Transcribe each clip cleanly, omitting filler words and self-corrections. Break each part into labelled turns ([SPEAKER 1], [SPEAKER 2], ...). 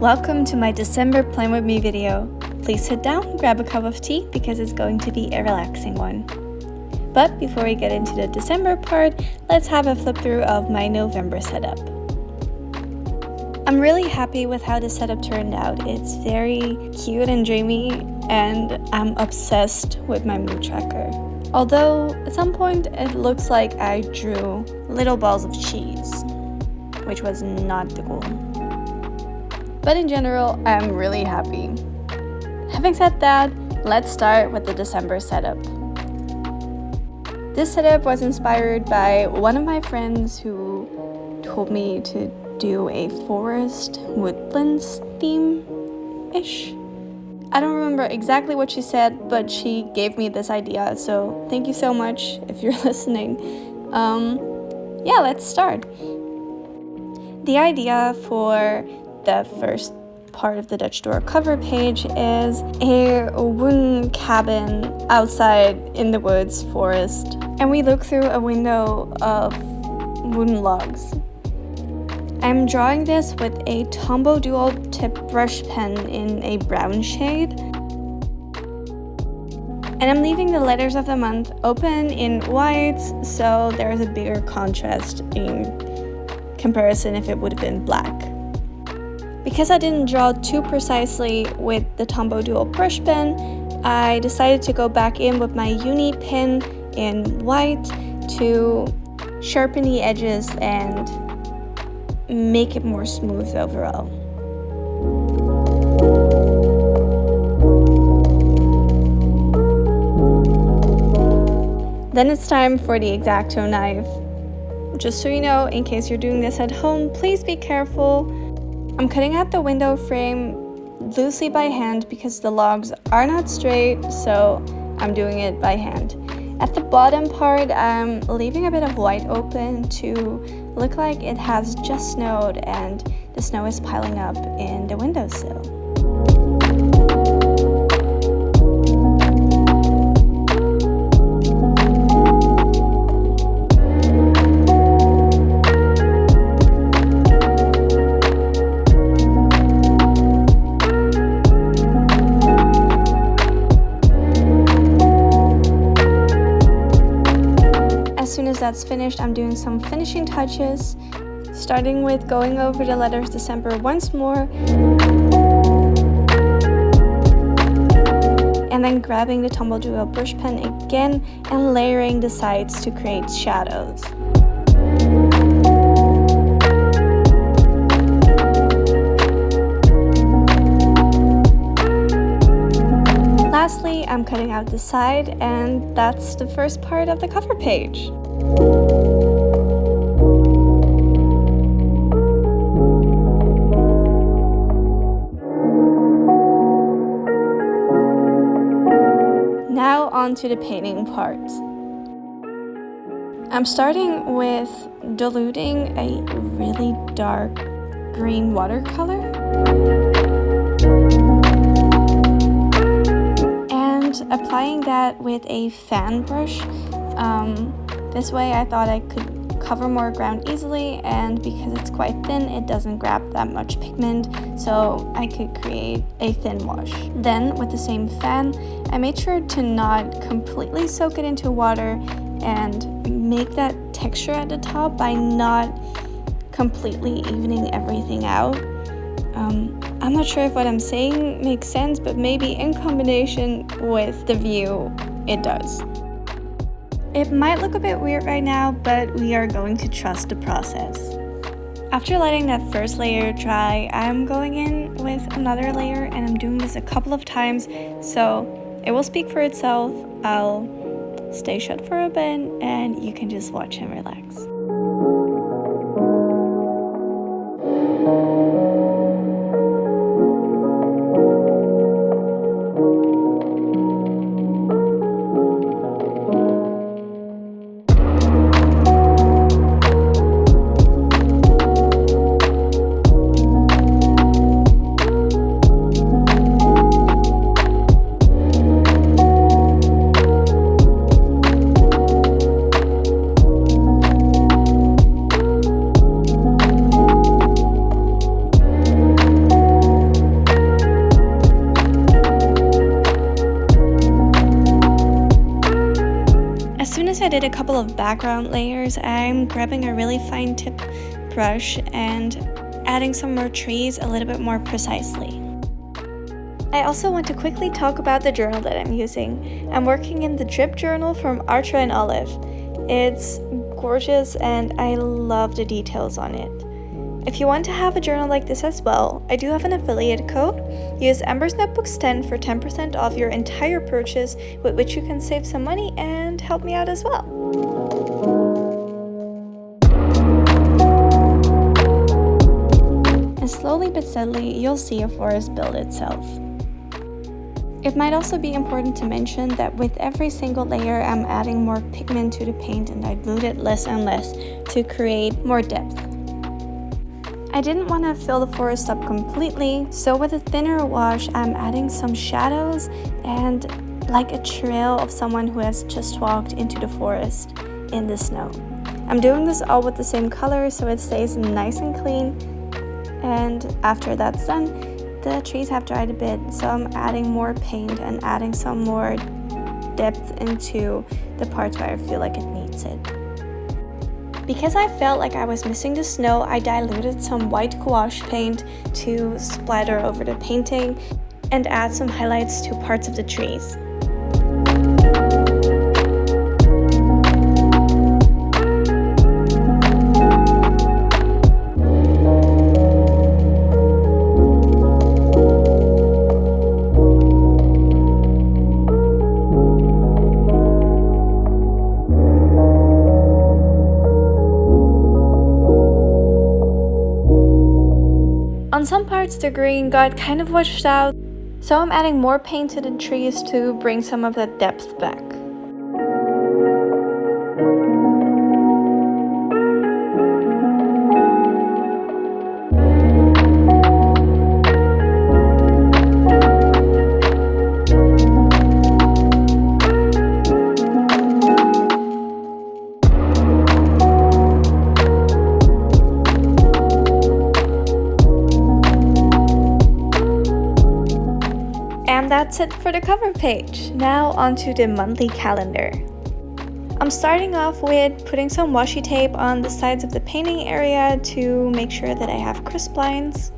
[SPEAKER 1] Welcome to my December Plan With Me video. Please sit down, grab a cup of tea because it's going to be a relaxing one. But before we get into the December part, let's have a flip through of my November setup. I'm really happy with how the setup turned out. It's very cute and dreamy, and I'm obsessed with my mood tracker. Although at some point it looks like I drew little balls of cheese, which was not the goal. But in general, I'm really happy. Having said that, let's start with the December setup. This setup was inspired by one of my friends who told me to do a forest woodlands theme-ish. I don't remember exactly what she said, but she gave me this idea, so thank you so much if you're listening. Yeah, let's start. The idea for the first part of the Dutch door cover page is a wooden cabin outside in the woods forest, and we look through a window of wooden logs. I'm drawing this with a Tombow dual tip brush pen in a brown shade, and I'm leaving the letters of the month open in white so there's a bigger contrast in comparison if it would have been black. Because I didn't draw too precisely with the Tombow dual brush pen, I decided to go back in with my UNI Pin in white to sharpen the edges and make it more smooth overall. Then it's time for the X-Acto knife. Just so you know, in case you're doing this at home, please be careful. I'm cutting out the window frame loosely by hand because the logs are not straight, so I'm doing it by hand. At the bottom part, I'm leaving a bit of white open to look like it has just snowed and the snow is piling up in the windowsill. As soon as that's finished, I'm doing some finishing touches, starting with going over the letters December once more, and then grabbing the Tombow dual brush pen again and layering the sides to create shadows. Lastly, I'm cutting out the side, and that's the first part of the cover page. Now on to the painting part. I'm starting with diluting a really dark green watercolor and applying that with a fan brush. This way I thought I could cover more ground easily, and because it's quite thin, it doesn't grab that much pigment, so I could create a thin wash. Then with the same fan, I made sure to not completely soak it into water and make that texture at the top by not completely evening everything out. I'm not sure if what I'm saying makes sense, but maybe in combination with the view, it does. It might look a bit weird right now, but we are going to trust the process. After letting that first layer dry, I'm going in with another layer, and I'm doing this a couple of times, so it will speak for itself. I'll stay shut for a bit, and you can just watch and relax. couple of background layers, I'm grabbing a really fine tip brush and adding some more trees a little bit more precisely. I also want to quickly talk about the journal that I'm using. I'm working in the drip journal from Archer and Olive. It's gorgeous and I love the details on it. If you want to have a journal like this as well, I do have an affiliate code. Use AmbersNotebooks 10 for 10% off your entire purchase, with which you can save some money and help me out as well. And slowly but steadily, you'll see a forest build itself. It might also be important to mention that with every single layer, I'm adding more pigment to the paint and dilute it less and less to create more depth. I didn't want to fill the forest up completely, so with a thinner wash, I'm adding some shadows and like a trail of someone who has just walked into the forest in the snow. I'm doing this all with the same color so it stays nice and clean, and after that's done, the trees have dried a bit, so I'm adding more paint and adding some more depth into the parts where I feel like it needs it. Because I felt like I was missing the snow, I diluted some white gouache paint to splatter over the painting and add some highlights to parts of the trees. On some parts the green got kind of washed out, so I'm adding more paint to the trees to bring some of that depth back. And that's it for the cover page. Now onto the monthly calendar. I'm starting off with putting some washi tape on the sides of the painting area to make sure that I have crisp lines.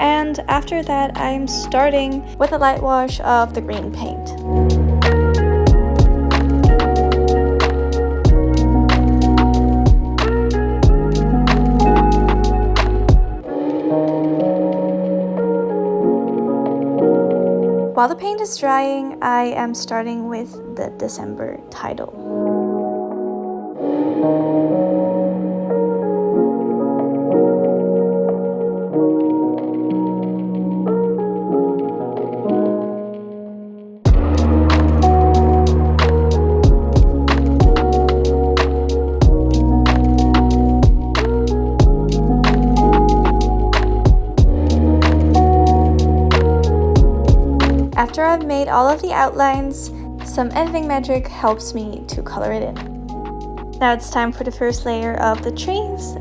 [SPEAKER 1] And after that, I'm starting with a light wash of the green paint. While the paint is drying, I am starting with the December title. After I've made all of the outlines, some editing magic helps me to color it in. Now it's time for the first layer of the trees.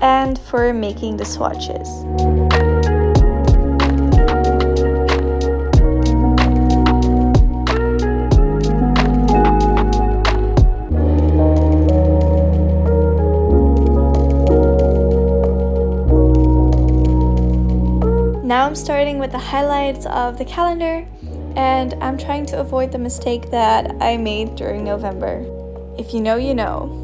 [SPEAKER 1] And for making the swatches. Now I'm starting with the highlights of the calendar, and I'm trying to avoid the mistake that I made during November. If you know, you know.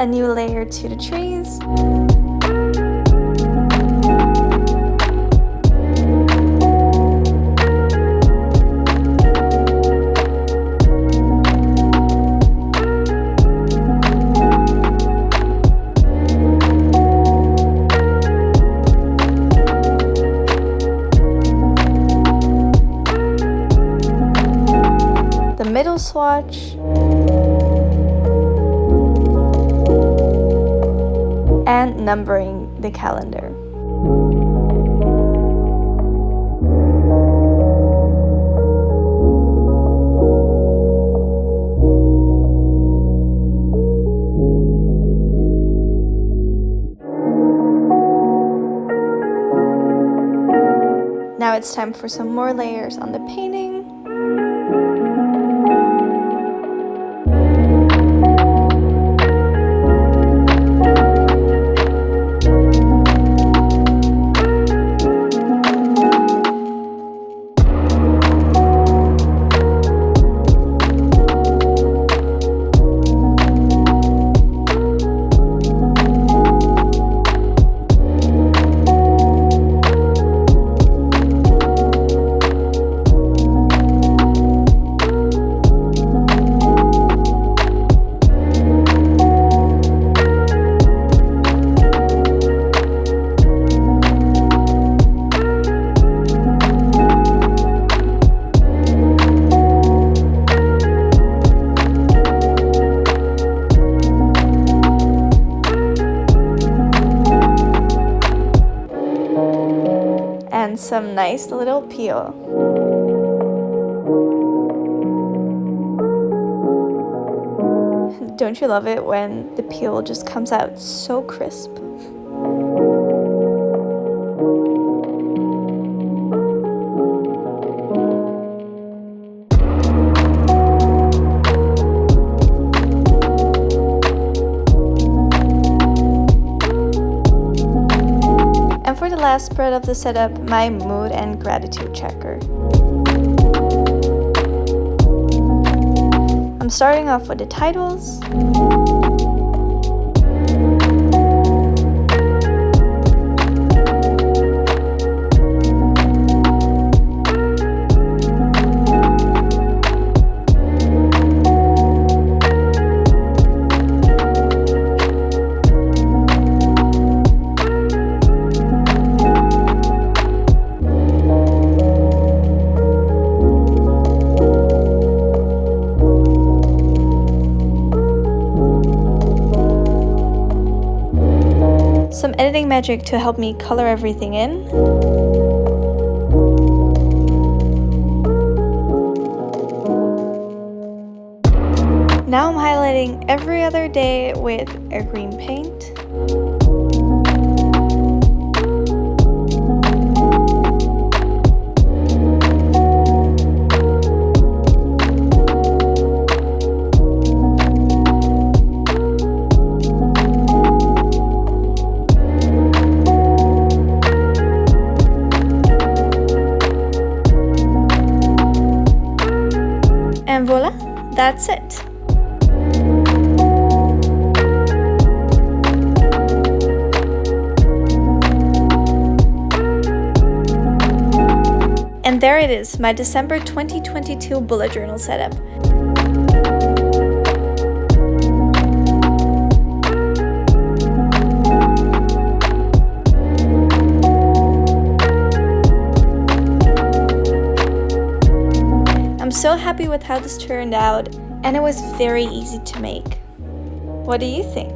[SPEAKER 1] A new layer to the trees. middle swatch, and numbering the calendar. Now it's time for some more layers on the painting. And some nice little peel. Don't you love it when the peel just comes out so crisp? For the last spread of the setup, my mood and gratitude checker. I'm starting off with the titles. Some editing magic to help me color everything in. Now I'm highlighting every other day with a green paint. And voila, that's it. And there it is, my December 2022 bullet journal setup. I'm so happy with how this turned out, and it was very easy to make. What do you think?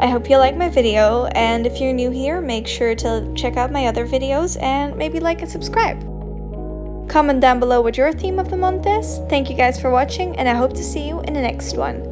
[SPEAKER 1] I hope you like my video, and if you're new here, make sure to check out my other videos and maybe like and subscribe. Comment down below what your theme of the month is. Thank you guys for watching, and I hope to see you in the next one.